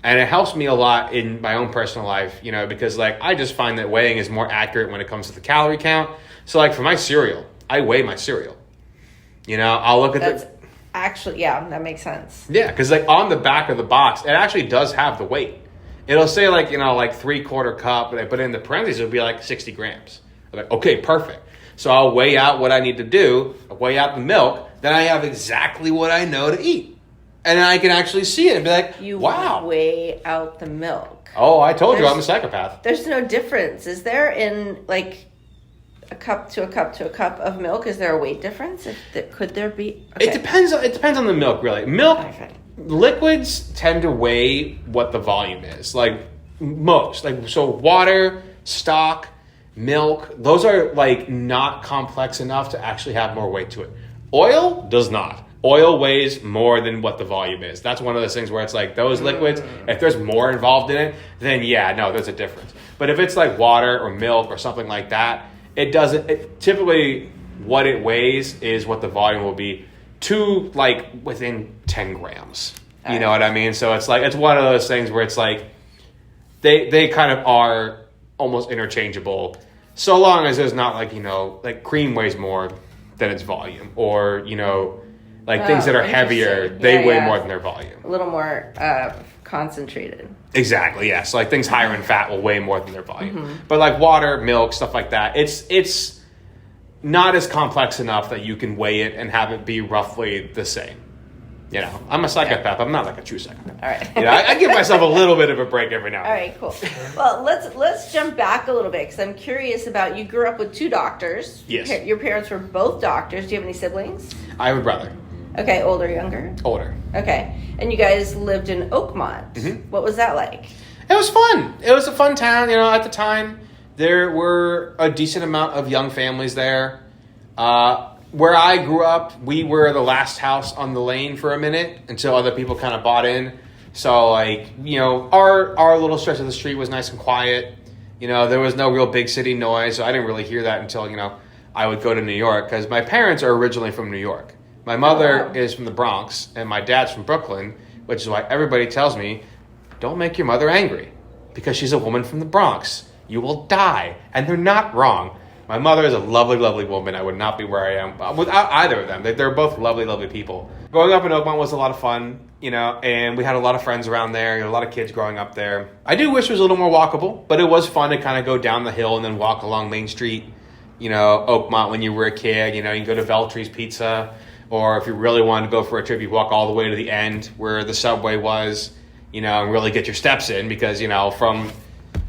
And it helps me a lot in my own personal life, because like I just find that weighing is more accurate when it comes to the calorie count. So like for my cereal, I weigh my cereal. I'll look at Actually, yeah, that makes sense. Yeah, because like on the back of the box, it actually does have the weight. It'll say like 3/4 cup, but I put it in the parentheses, it'll be like 60 grams. I'm like, okay, perfect. So I'll weigh out what I need to do, I'll weigh out the milk, then I have exactly what I know to eat. And then I can actually see it and be like, wow. You weigh out the milk. Oh, I told you I'm a psychopath. There's no difference. Is there in like a cup to a cup to a cup of milk? Is there a weight difference? Could there be? Okay. It depends on the milk, really. Milk, liquids tend to weigh what the volume is. Like most, so water, stock, milk, those are like not complex enough to actually have more weight to it. Oil does not. Oil weighs more than what the volume is. That's one of those things where it's like those liquids, if there's more involved in it, then there's a difference. But if it's like water or milk or something like that, it doesn't. Typically, what it weighs is what the volume will be to like within 10 grams. You know what I mean? So it's like it's one of those things where it's like they kind of are almost interchangeable, so long as there's not like cream weighs more than its volume, or like things that are heavier, they weigh more than their volume. A little more concentrated. Exactly, yeah. So like things higher in fat will weigh more than their volume. Mm-hmm. But like water, milk, stuff like that, it's not as complex enough that you can weigh it and have it be roughly the same. I'm a psychopath. I'm not like a true psychopath. All right. I give myself a little bit of a break every now and then. All right, cool. Well, let's jump back a little bit because I'm curious about, you grew up with two doctors. Yes. Your parents were both doctors. Do you have any siblings? I have a brother. Okay, older, younger? Older. Okay. And you guys lived in Oakmont. Mm-hmm. What was that like? It was fun. It was a fun town. At the time, there were a decent amount of young families there. Where I grew up, we were the last house on the lane for a minute until other people kind of bought in. So, like, our little stretch of the street was nice and quiet. There was no real big city noise, so I didn't really hear that until, I would go to New York, because my parents are originally from New York. My mother is from the Bronx, and my dad's from Brooklyn, which is why everybody tells me, don't make your mother angry, because she's a woman from the Bronx. You will die. And they're not wrong. My mother is a lovely, lovely woman. I would not be where I am without either of them. They're both lovely, lovely people. Growing up in Oakmont was a lot of fun, and we had a lot of friends around there, a lot of kids growing up there. I do wish it was a little more walkable, but it was fun to kind of go down the hill and then walk along Main Street, Oakmont when you were a kid. You can go to Veltry's Pizza, or if you really wanted to go for a trip, you walk all the way to the end where the subway was, and really get your steps in, because, from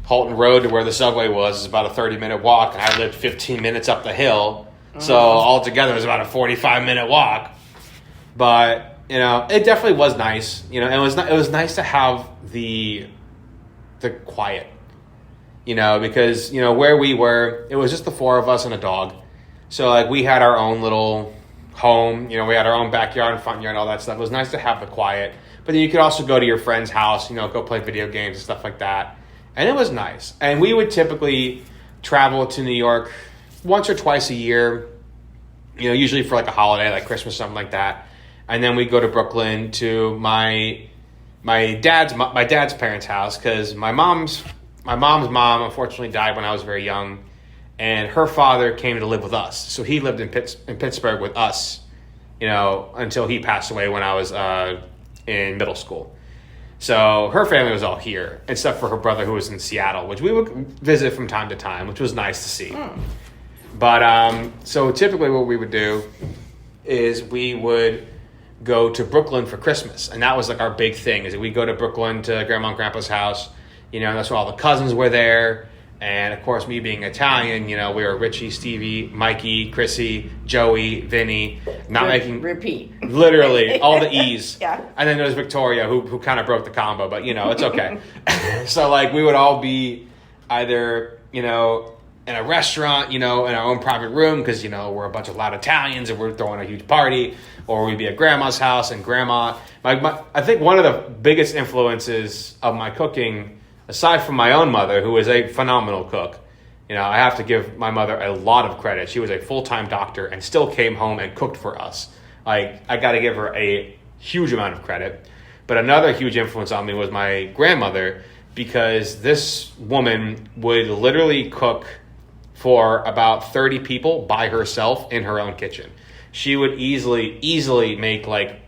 Halton Road to where the subway was is about a 30-minute walk, and I lived 15 minutes up the hill. So altogether it was about a 45-minute walk. But, it definitely was nice. It was nice to have the quiet, because, where we were, it was just the four of us and a dog. So, like, we had our own little home, we had our own backyard and front yard and all that stuff. It was nice to have the quiet. But then you could also go to your friend's house, go play video games and stuff like that. And it was nice. And we would typically travel to New York once or twice a year, usually for like a holiday, like Christmas, something like that. And then we'd go to Brooklyn to my dad's parents' house, because my mom's mom unfortunately died when I was very young, and her father came to live with us. So he lived in Pittsburgh with us, until he passed away when I was in middle school. So her family was all here, except for her brother, who was in Seattle, which we would visit from time to time, which was nice to see. But so typically what we would do is we would go to Brooklyn for Christmas. And that was like our big thing, is that we'd go to Brooklyn to Grandma and Grandpa's house. And that's where all the cousins were there. And of course, me being Italian, we were Richie, Stevie, Mikey, Chrissy, Joey, Vinny. Repeat. Literally, all the E's. Yeah. And then there was Victoria, who kind of broke the combo, but it's okay. So like we would all be either, in a restaurant, in our own private room, because, we're a bunch of loud Italians and we're throwing a huge party, or we'd be at Grandma's house, and Grandma, I think one of the biggest influences of my cooking, aside from my own mother, who is a phenomenal cook, I have to give my mother a lot of credit. She was a full-time doctor and still came home and cooked for us. I got to give her a huge amount of credit. But another huge influence on me was my grandmother, because this woman would literally cook for about 30 people by herself in her own kitchen. She would easily make like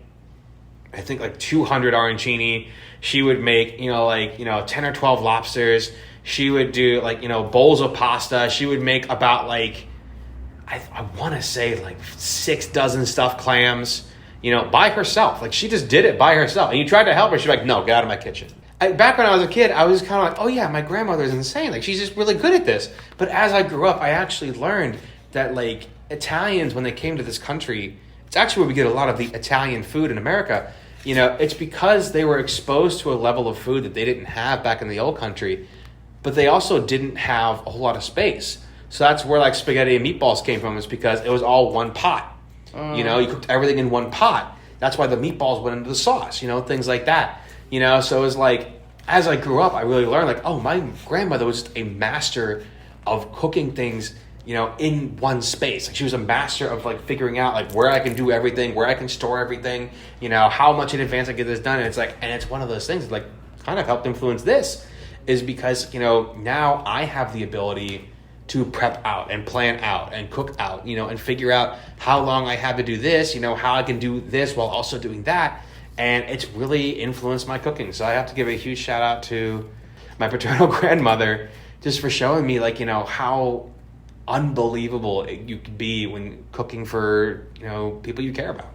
200 arancini. She would make, 10 or 12 lobsters. She would do bowls of pasta. She would make about I want to say 6 dozen stuffed clams, by herself. She just did it by herself. And you tried to help her. She's like, no, get out of my kitchen. Back when I was a kid, I was kind of like, oh yeah, my grandmother's insane. She's just really good at this. But as I grew up, I actually learned that Italians, when they came to this country, it's actually where we get a lot of the Italian food in America. It's because they were exposed to a level of food that they didn't have back in the old country, but they also didn't have a whole lot of space. So that's where spaghetti and meatballs came from, is because it was all one pot. You cooked everything in one pot. That's why the meatballs went into the sauce, things like that. So it was as I grew up, I really learned oh, my grandmother was just a master of cooking things, in one space. She was a master of figuring out where I can do everything, where I can store everything, how much in advance I get this done. And it's one of those things that kind of helped influence this, is because, now I have the ability to prep out and plan out and cook out, and figure out how long I have to do this, how I can do this while also doing that. And it's really influenced my cooking. So I have to give a huge shout out to my paternal grandmother, just for showing me how unbelievable you could be when cooking for people you care about.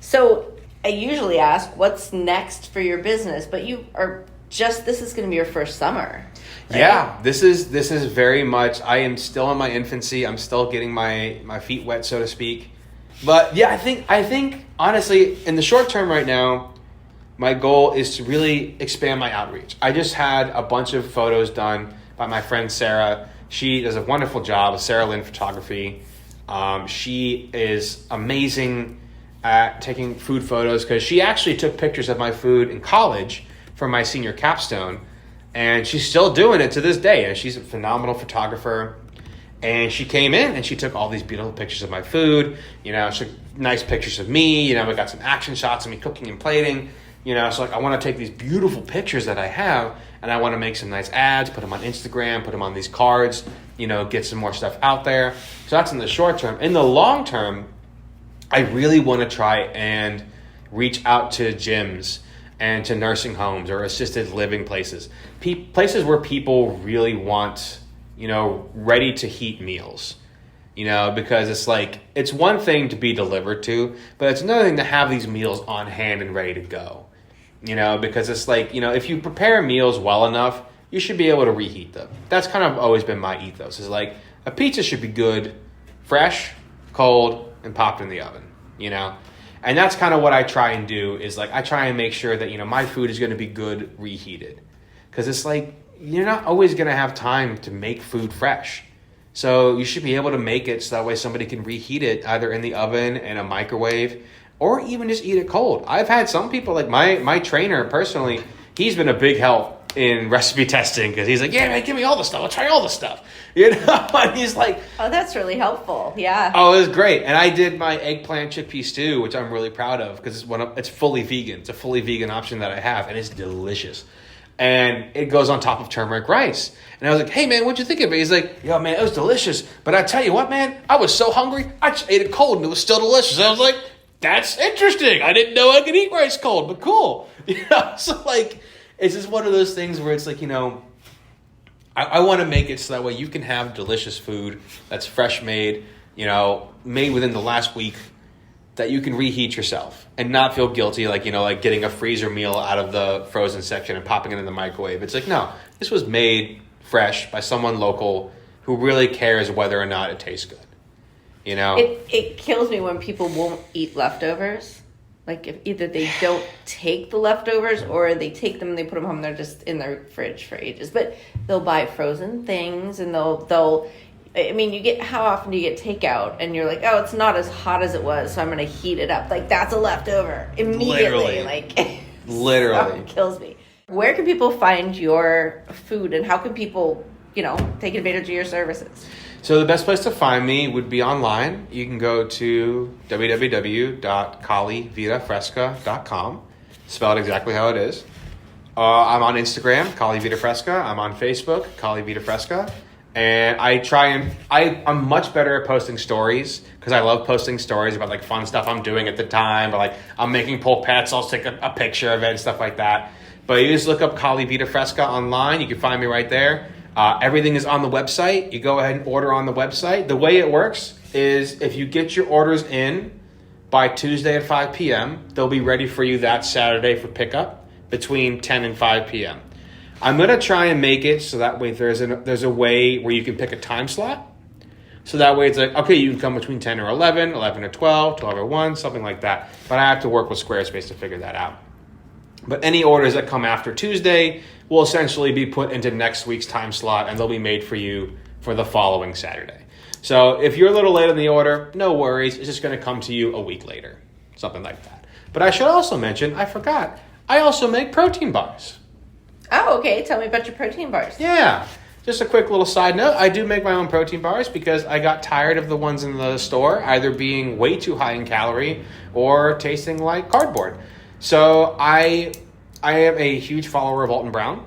So I usually ask, what's next for your business? But you are this is going to be your first summer, right? Yeah, this is very much, I am still in my infancy. I'm still getting my feet wet, so to speak. But yeah, I think honestly, in the short term right now, my goal is to really expand my outreach. I just had a bunch of photos done by my friend Sarah. She does a wonderful job, Sarah Lynn Photography. She is amazing at taking food photos, because she actually took pictures of my food in college for my senior capstone, and she's still doing it to this day. And she's a phenomenal photographer. And she came in and she took all these beautiful pictures of my food. She took nice pictures of me. We got some action shots of me cooking and plating. So I want to take these beautiful pictures that I have, and I want to make some nice ads, put them on Instagram, put them on these cards, get some more stuff out there. So that's in the short term. In the long term, I really want to try and reach out to gyms and to nursing homes or assisted living places. Places where people really want, ready to heat meals. Because it's one thing to be delivered to, but it's another thing to have these meals on hand and ready to go. Because it's if you prepare meals well enough, you should be able to reheat them. That's kind of always been my ethos, is a pizza should be good, fresh, cold, and popped in the oven, And that's kind of what I try and do, is I try and make sure that, my food is going to be good reheated. Because it's you're not always going to have time to make food fresh. So you should be able to make it so that way somebody can reheat it either in the oven, in a microwave, or even just eat it cold. I've had some people, my trainer personally, he's been a big help in recipe testing, because he's yeah, man, give me all the stuff. I'll try all the stuff. And he's oh, that's really helpful. Yeah. Oh, it was great. And I did my eggplant chickpea stew, which I'm really proud of, because it's fully vegan. It's a fully vegan option that I have, and it's delicious. And it goes on top of turmeric rice. And I was hey, man, what'd you think of it? He's yo, man, it was delicious. But I tell you what, man, I was so hungry, I just ate it cold, and it was still delicious. I was that's interesting. I didn't know I could eat rice cold, but cool. So, it's just one of those things where it's I want to make it so that way you can have delicious food that's fresh made, made within the last week that you can reheat yourself and not feel guilty, like getting a freezer meal out of the frozen section and popping it in the microwave. It's like, no, this was made fresh by someone local who really cares whether or not it tastes good. It kills me when people won't eat leftovers. Like, if either they don't take the leftovers or they take them and they put them home and they're just in their fridge for ages. But they'll buy frozen things and they'll how often do you get takeout and you're like, oh, it's not as hot as it was, so I'm going to heat it up. Like, that's a leftover immediately. Literally. It kills me. Where can people find your food and how can people, take advantage of your services? So the best place to find me would be online. You can go to www.kalivitafresca.com, spelled exactly how it is. I'm on Instagram, Kali Vita Fresca. I'm on Facebook, Kali Vita Fresca. And I'm much better at posting stories because I love posting stories about like fun stuff I'm doing at the time, or like I'm making polpettes, I'll take a picture of it and stuff like that. But you just look up Kali Vita Fresca online, you can find me right there. Everything is on the website. You go ahead and order on the website. The way it works is if you get your orders in by Tuesday at 5 p.m., they'll be ready for you that Saturday for pickup between 10 and 5 p.m. I'm going to try and make it so that way there's a way where you can pick a time slot. So that way it's like, okay, you can come between 10 or 11, 11 or 12, 12 or 1, something like that. But I have to work with Squarespace to figure that out. But any orders that come after Tuesday will essentially be put into next week's time slot, and they'll be made for you for the following Saturday. So if you're a little late on the order, no worries. It's just going to come to you a week later, something like that. But I should also mention, I forgot, I also make protein bars. Oh, okay. Tell me about your protein bars. Yeah. Just a quick little side note. I do make my own protein bars because I got tired of the ones in the store either being way too high in calorie or tasting like cardboard. So I am a huge follower of Alton Brown.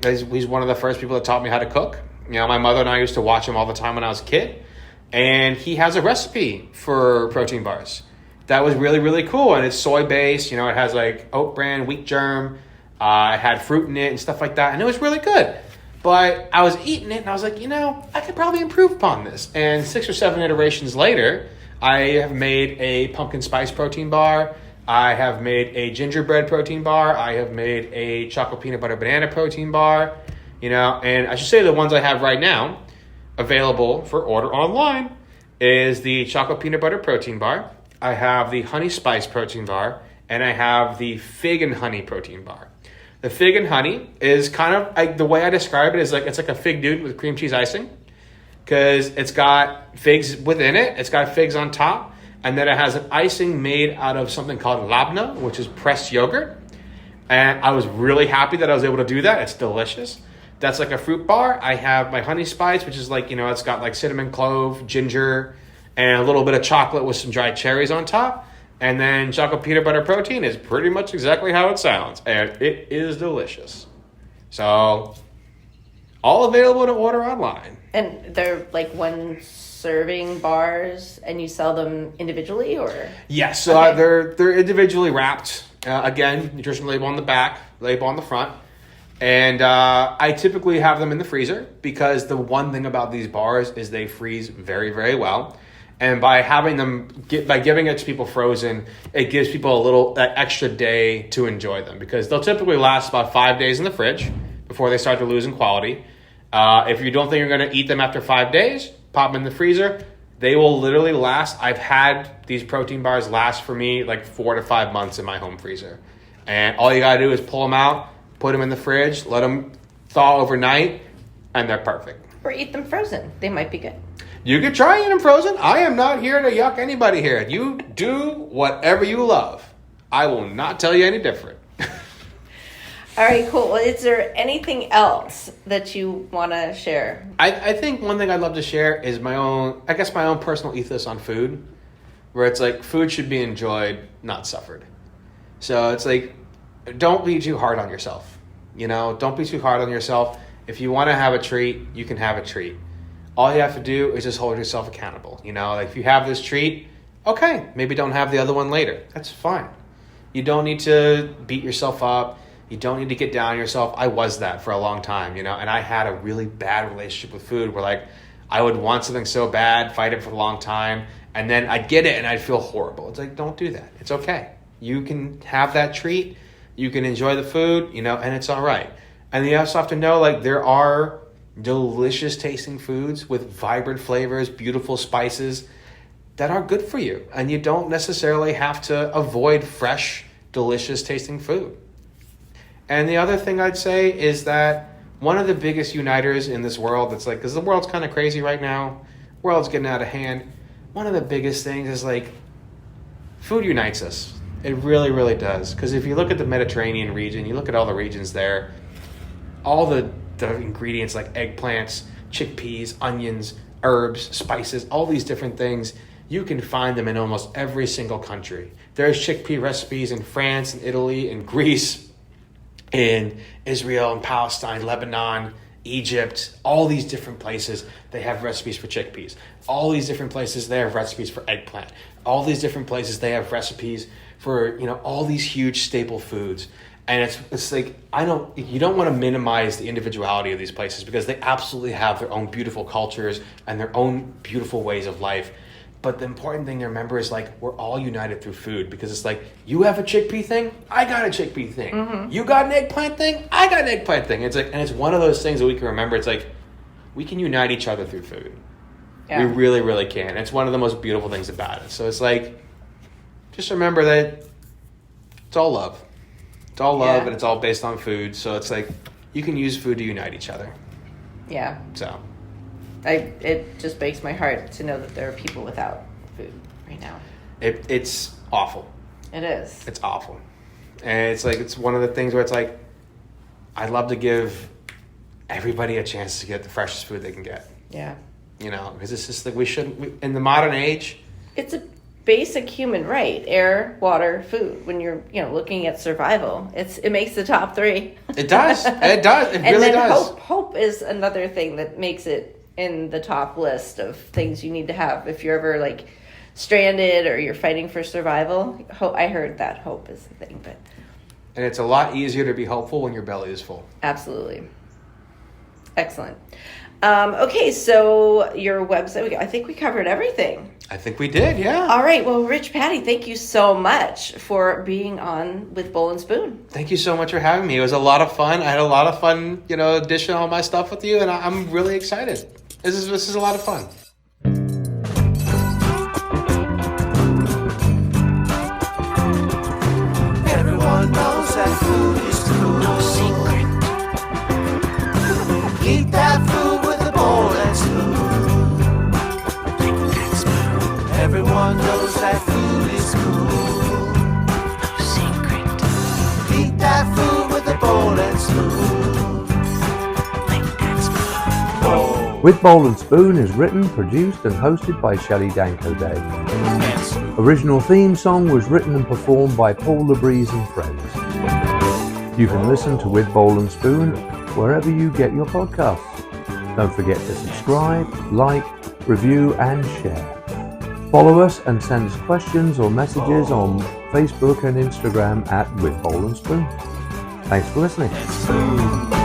He's one of the first people that taught me how to cook. My mother and I used to watch him all the time when I was a kid. And he has a recipe for protein bars that was really, really cool. And it's soy-based. It has like oat bran, wheat germ. It had fruit in it and stuff like that. And it was really good. But I was eating it and I was like, I could probably improve upon this. And 6 or 7 iterations later, I have made a pumpkin spice protein bar. I have made a gingerbread protein bar. I have made a chocolate peanut butter banana protein bar. And I should say the ones I have right now available for order online is the chocolate peanut butter protein bar. I have the honey spice protein bar. And I have the fig and honey protein bar. The fig and honey is kind of like, the way I describe it is like, it's like a fig dude with cream cheese icing. Because it's got figs within it. It's got figs on top. And then it has an icing made out of something called labna, which is pressed yogurt. And I was really happy that I was able to do that. It's delicious. That's like a fruit bar. I have my honey spice, which is like, it's got like cinnamon clove, ginger, and a little bit of chocolate with some dried cherries on top. And then chocolate peanut butter protein is pretty much exactly how it sounds. And it is delicious. So, all available to order online. And they're like one serving bars and you sell them individually, or? Yes, so okay. They're individually wrapped. Again, nutrition label on the back, label on the front. And I typically have them in the freezer because the one thing about these bars is they freeze very, very well. And by having them, by giving it to people frozen, it gives people a little that extra day to enjoy them because they'll typically last about 5 days in the fridge before they start to lose in quality. If you don't think you're going to eat them after 5 days, pop them in the freezer. They will literally last. I've had these protein bars last for me like 4 to 5 months in my home freezer. And all you got to do is pull them out, put them in the fridge, let them thaw overnight, and they're perfect. Or eat them frozen. They might be good. You could try eating them frozen. I am not here to yuck anybody here. You do whatever you love. I will not tell you any different. All right, cool. Well, is there anything else that you want to share? I think one thing I'd love to share is my own personal ethos on food, where it's like food should be enjoyed, not suffered. So it's like, don't be too hard on yourself. Don't be too hard on yourself. If you want to have a treat, you can have a treat. All you have to do is just hold yourself accountable. Like if you have this treat, okay, maybe don't have the other one later. That's fine. You don't need to beat yourself up. You don't need to get down on yourself. I was that for a long time, and I had a really bad relationship with food where like I would want something so bad, fight it for a long time, and then I'd get it and I'd feel horrible. It's like, don't do that. It's okay. You can have that treat. You can enjoy the food, and it's all right. And you also have to know, like, there are delicious tasting foods with vibrant flavors, beautiful spices that are good for you. And you don't necessarily have to avoid fresh, delicious tasting food. And the other thing I'd say is that one of the biggest uniters in this world, that's like, because the world's kind of crazy right now, the world's getting out of hand. One of the biggest things is like, food unites us. It really, really does. Because if you look at the Mediterranean region, you look at all the regions there, all the ingredients like eggplants, chickpeas, onions, herbs, spices, all these different things, you can find them in almost every single country. There's chickpea recipes in France and Italy and Greece, in Israel and Palestine, Lebanon, Egypt, all these different places, they have recipes for chickpeas. All these different places, they have recipes for eggplant. All these different places, they have recipes for, all these huge staple foods. And it's like, you don't want to minimize the individuality of these places because they absolutely have their own beautiful cultures and their own beautiful ways of life. But the important thing to remember is, like, we're all united through food, because it's like, you have a chickpea thing, I got a chickpea thing. Mm-hmm. You got an eggplant thing, I got an eggplant thing. It's like, and it's one of those things that we can remember. It's like, we can unite each other through food. Yeah. We really, really can. It's one of the most beautiful things about it. So it's like, just remember that it's all love. It's all love, and it's all based on food. So it's like, you can use food to unite each other. Yeah. So. It just breaks my heart to know that there are people without food right now. It's awful. It is. It's awful. And it's like, it's one of the things where it's like, I'd love to give everybody a chance to get the freshest food they can get. Yeah. Because it's just like, in the modern age. It's a basic human right: air, water, food. When you're, looking at survival, it makes the top 3. It does. It does. It really does. Hope is another thing that makes it in the top list of things you need to have if you're ever like stranded or you're fighting for survival. I heard that hope is the thing, and it's a lot easier to be hopeful when your belly is full. Absolutely. Excellent. Okay, so your website, I think we covered everything. I think we did, yeah. All right, well, Rich Patti, thank you so much for being on with Bowl and Spoon. Thank you so much for having me. It was a lot of fun. I had a lot of fun, dishing all my stuff with you, and I'm really excited. This is a lot of fun. Everyone knows that food is cool. No secret. Eat that food with a bowl and spoon. Like that spoon. Everyone knows that food is cool. No secret. Eat that food with a bowl and spoon. Like that spoon. Bowl. With Bowl and Spoon is written, produced and hosted by Shelley Danko Day. Original theme song was written and performed by Paul LeBreeze and friends. You can listen to With Bowl and Spoon wherever you get your podcasts. Don't forget to subscribe, like, review and share. Follow us and send us questions or messages on Facebook and Instagram at With Bowl and Spoon. Thanks for listening.